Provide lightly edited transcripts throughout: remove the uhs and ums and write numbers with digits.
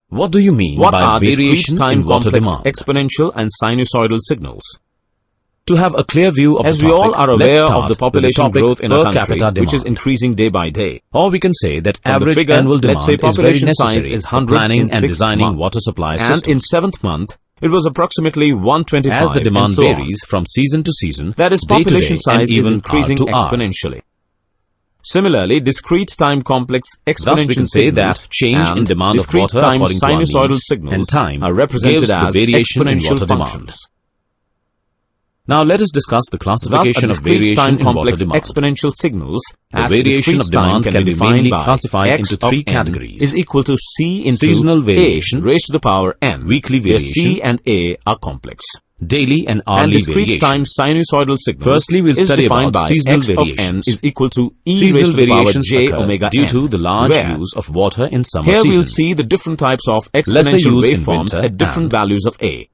What do you mean by variation in water demand? Exponential and sinusoidal signals. To have a clear view of As the we topic, all are let's aware start of the with population topic growth in per our country, capita which is demand. increasing day by day. Or we can say that From the average figure, annual demand let's say is very population size necessary is for 100 planning in and sixth designing month. water supply And systems. in 7th month, it was approximately 125. As the demand and so on. varies from season to season, That is, day to population day, size and even is increasing hour to hour. exponentially. Similarly, discrete time complex exponential Thus, we can say that change in demand of water according to our sinusoidal needs signals and time are represented gives the as variation in exponential water demand. functions. Now let us discuss the classification of variation time in water complex demand. exponential signals The at variation of discrete time demand can be defined mainly by classified x into three of n categories. is equal to c into Seasonal variation, a raised to the power n, weekly where variation, c and a are complex. daily and And hourly discrete variation. time sinusoidal signals Firstly, we'll is study defined about by seasonal x of n variations. is equal to e Seasonal raised to the power variations j occur omega due n, to the large where use of water in summer here season. we'll see the different types of Lesser exponential use in waveforms winter at different and values of a.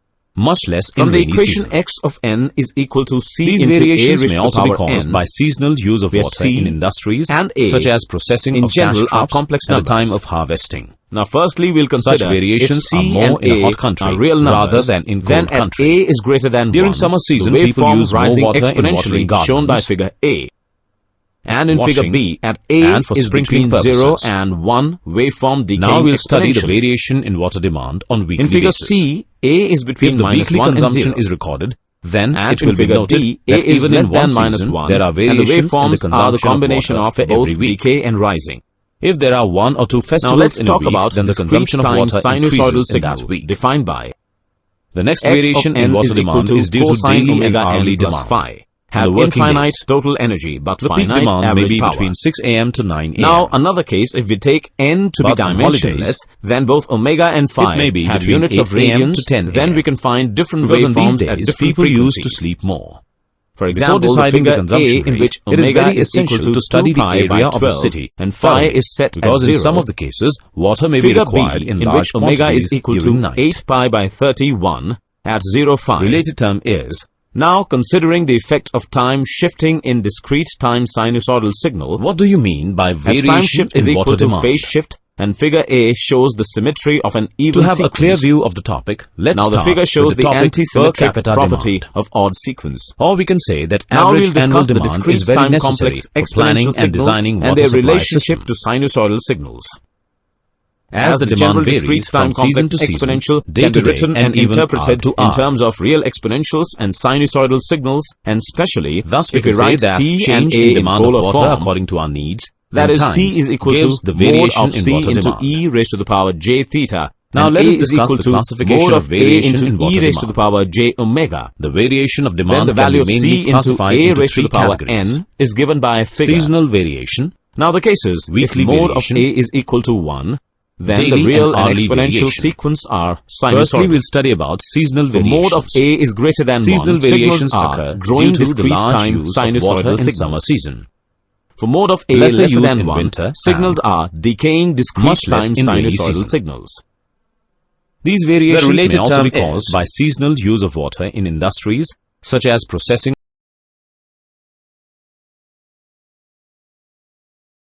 much less From in the rainy equation season. x of n is equal to c These into a variations raised may to the also be power caused n, by seasonal use of where water C in industries and A such as processing in of general cash are crops complex at the time numbers. of harvesting. Now firstly we'll Such consider variations if C are more and in a A hot country are real numbers, rather than in then cold at country. A is greater than During 1, summer season, the people waveform use more rising water in watering exponentially gardens, shown by figure A. And in washing, figure B, at A and for is sprinkling between 0 purposes. and 1 waveform decaying Now we'll study the exponentially. variation in water demand on weekly In figure basis. C, A is between If the minus weekly 1 and consumption 0. is recorded, then And it in will be figure noted D, A that is even less in one than minus season 1, there are and the variations in the waveforms are the consumption combination of of water for both every week. decay and rising. If there are one or two Now festivals let's in talk a week, about then the consumption of water sinusoidal increases in signal that week. defined by The next x variation of in n water is equal demand to is due to cosine daily and omega hourly n plus demand. phi. And Have the working infinite days. total energy, but The peak finite demand may average be power. between 6 a.m. to 9 a.m. Now, another case, if we take n to be But on dimensionless, holidays, then both omega and phi it may be have between units of 8 a.m. radians, to 10 then a.m. we can find different Because on these waveforms at days, different people used to frequencies. sleep more. For Before example, the deciding the figure consumption A in rate, which it is omega very is equal essential to to study 2 the pi area by of the 12 city and phi thoroughly, is set because at in 0. some of the cases, water may be Figure required B, in in large which omega quantities is equal during to night. 8 pi by 31 at 0 phi. Related term is, Now, considering the effect of time shifting in discrete time sinusoidal signal, what do you mean by as variation time shift is in equal water to demand? phase shift, and figure A shows the symmetry of an even To have sequence. a clear view of the topic, let's Now the start figure shows with the the topic per anti-symmetric capita property demand. of odd sequence. Or we can say that Now average we'll annual discuss the demand discrete is very time necessary complex for planning exponential and signals designing and water their supply relationship systems. to sinusoidal signals. As the general demand discrete varies time from season complex to season, exponential day can to be day, written and and even interpreted hour to in hour. terms of real exponentials and sinusoidal signals, and especially Thus, we if we can say write that C change and A in in demand of polar water form, according to our needs that and is time C is equal to gives the mode variation of in C water into demand. E raised to the power j theta. Now and let A us is discuss equal the to classification mode of variation A into in water E raised to demand. the power j omega. The variation of Then demand the value can of be mainly C into classified A into raised to three the power categories. n is given by a figure. Seasonal variation, Now the cases, weekly if mode variation, of A is equal to 1, then daily the real and and hourly exponential variation. sequence are Firstly, sinusoidal. we'll study about seasonal The variations. mode of A is greater than Seasonal 1. variations Signals occur are growing due to the discrete large time use of water sinusoidal in signals. summer season. For mode of A Lesser lesser use than in 1, winter signals and are decaying discrete much less time in rainy sinusoidal season. signals. These variations related may also term be caused is by seasonal use of water in industries such as processing